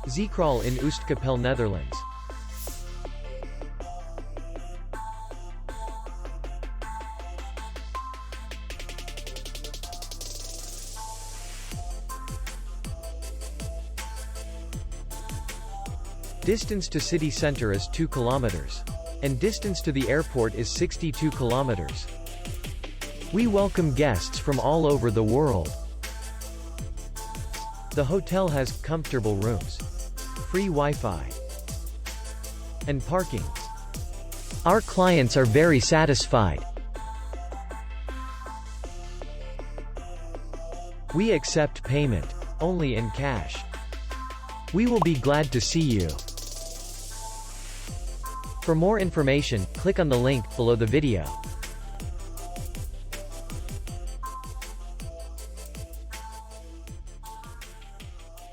Zeekraal in Oostkapelle, Netherlands. Distance to city center is 2 kilometers. And distance to the airport is 62 kilometers. We welcome guests from all over the world. The hotel has comfortable rooms, free Wi-Fi, and parking. Our clients are very satisfied. We accept payment only in cash. We will be glad to see you. For more information, click on the link below the video.